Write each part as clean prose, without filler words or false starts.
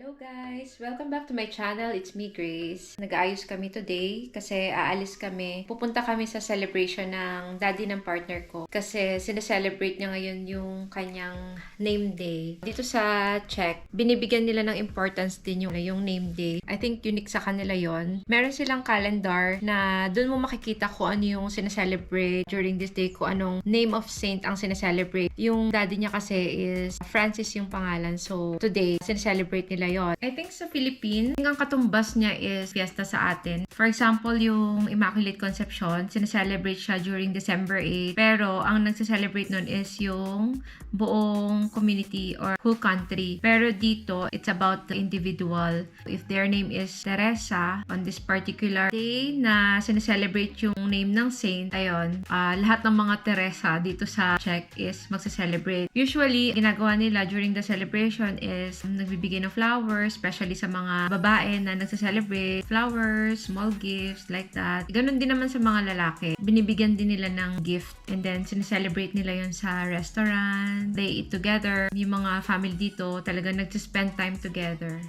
Hello guys! Welcome back to my channel. It's me, Grace. Nag-aayos kami today kasi aalis kami. Pupunta kami sa celebration ng daddy ng partner ko kasi sineselebrate niya ngayon yung kanyang name day. Dito sa Czech, binibigyan nila ng importance din yung name day. I think unique sa kanila yon. Meron silang calendar na doon mo makikita kung ano yung sineselebrate during this day, kung anong name of saint ang sineselebrate. Yung daddy niya kasi is Francis yung pangalan. So today, sineselebrate nila yon. I think sa Philippines, ang katumbas niya is fiesta sa atin. For example, yung Immaculate Conception, sineselebrate siya during December 8. Pero ang nagse-celebrate nun is yung buong community or whole country. Pero dito, it's about the individual. If their name is Teresa, on this particular day na sineselebrate yung name ng saint, ayun, lahat ng mga Teresa dito sa Czech is magse-celebrate. Usually, ginagawa nila during the celebration is nagbibigay ng flowers, especially sa mga babae na nagse-celebrate. Flowers, small gifts, like that. Ganon din naman sa mga lalaki. Binibigyan din nila ng gift and then sineselebrate nila yun sa restaurant. They eat together. Yung mga family dito talagang nag-spend time together.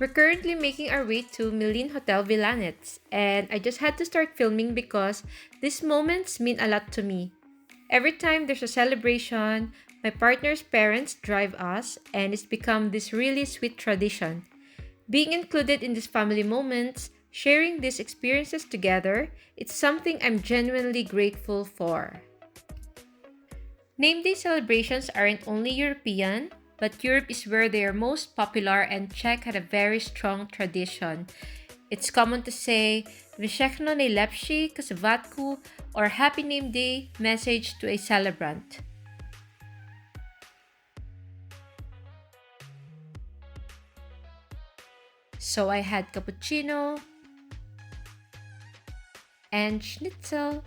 We're currently making our way to Milin Hotel Villanets, and I just had to start filming because these moments mean a lot to me. Every time there's a celebration, my partner's parents drive us, and it's become this really sweet tradition. Being included in these family moments, sharing these experiences together, it's something I'm genuinely grateful for. Name day celebrations aren't only European, but Europe is where they are most popular, and Czech had a very strong tradition. It's common to say, Všechno nejlepší k svátku, or Happy Name Day message to a celebrant. So I had cappuccino and schnitzel.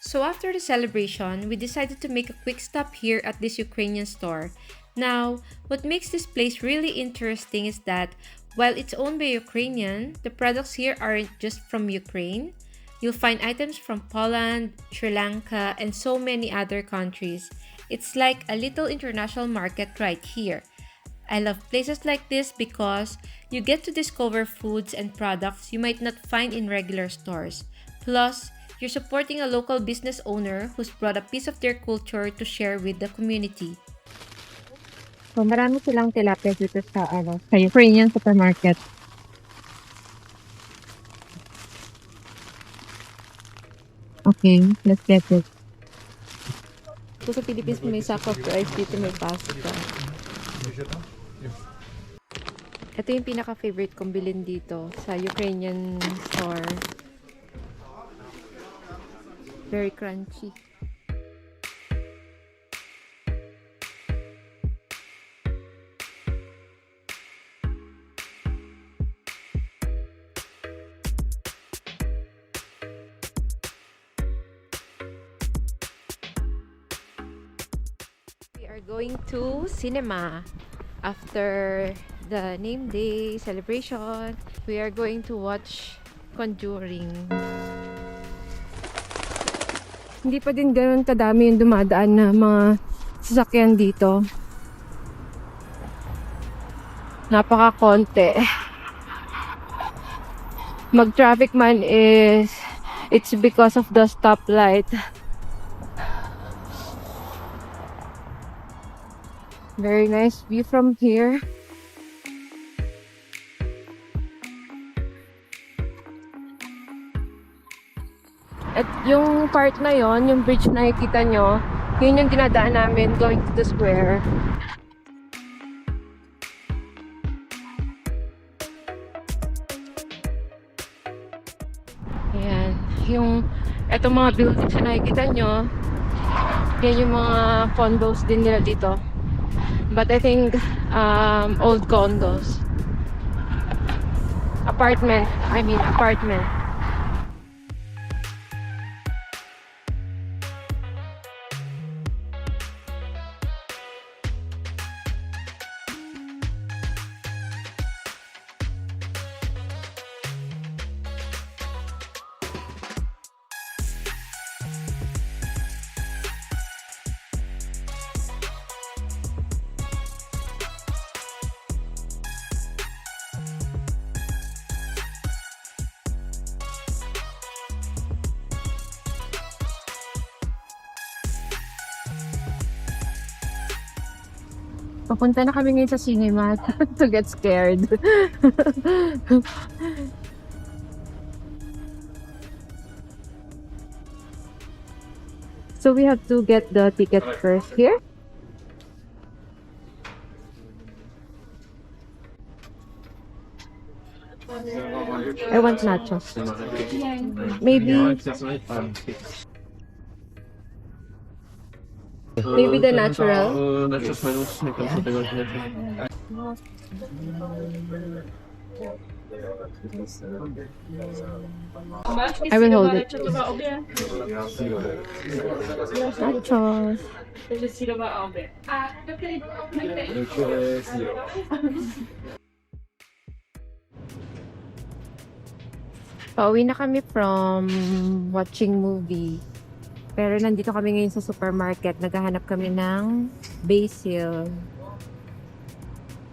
So after the celebration, we decided to make a quick stop here at this Ukrainian store. Now, what makes this place really interesting is that while it's owned by Ukrainian, the products here aren't just from Ukraine. You'll find items from Poland, Sri Lanka, and so many other countries. It's like a little international market right here. I love places like this because you get to discover foods and products you might not find in regular stores. Plus, you're supporting a local business owner who's brought a piece of their culture to share with the community. So, marami silang tilapia dito sa Ukrainian supermarket. Okay, let's get it. So, sa Philippines may sack of rice, dito may pasta. Ito yung pinaka-favorite kong bilhin dito sa Ukrainian store. Very crunchy. We are going to cinema after the name day celebration. We are going to watch Conjuring. Hindi pa din ganoon kadami yung dumadaan na mga sasakyan dito. Napaka-konti. Mag-traffic man is it's because of the stoplight. Very nice view from here. At yung part na yon, yung bridge na nakikita nyo, yun yung dinadaan namin going to the square. Ayan. Etong mga buildings na nakikita nyo, yan yung mga condos din nila dito. But I think old condos. Apartment. Papunta na kami ngayon sa cinema to get scared. So we have to get the ticket first here. I want nachos. Maybe the natural. I will hold it. Nachos. Pauwi na kami from watching movie. Pero nandito kami ngayon sa supermarket. Naghahanap kami ng basil.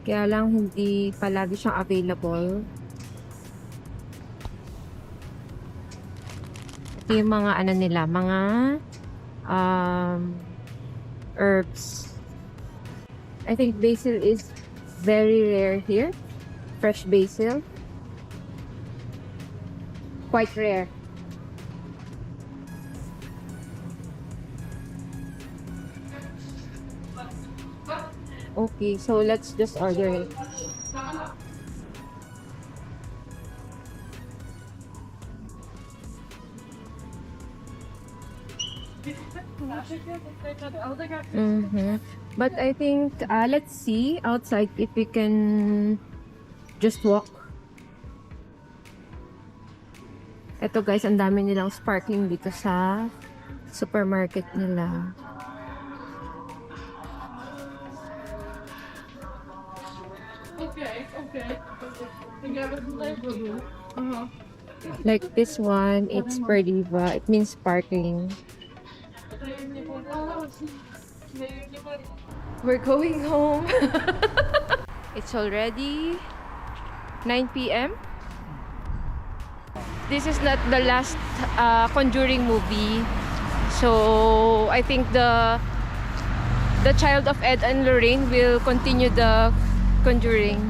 Kaya lang hindi palagi siyang available. Ito yung mga ano nila, mga herbs. I think basil is very rare here. Fresh basil. Quite rare. Okay, so let's just order it. But I think let's see outside if we can just walk. Ito guys, ang dami nilang sparkling dito sa supermarket nila. Like this one, it's Perdiva. It means sparkling. We're going home. It's already 9 p.m. This is not the last Conjuring movie. So I think the child of Ed and Lorraine will continue the Conjuring.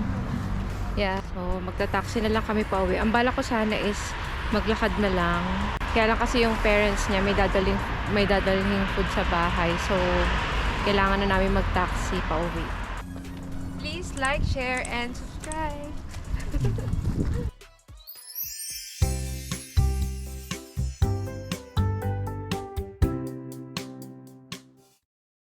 Yeah, so magta-taxi na lang kami pauwi. Ang bala ko sana is maglakad na lang. Kaya lang kasi yung parents niya may dadalhin food sa bahay. So kailangan na namin mag-taxi pauwi. Please like, share, and subscribe.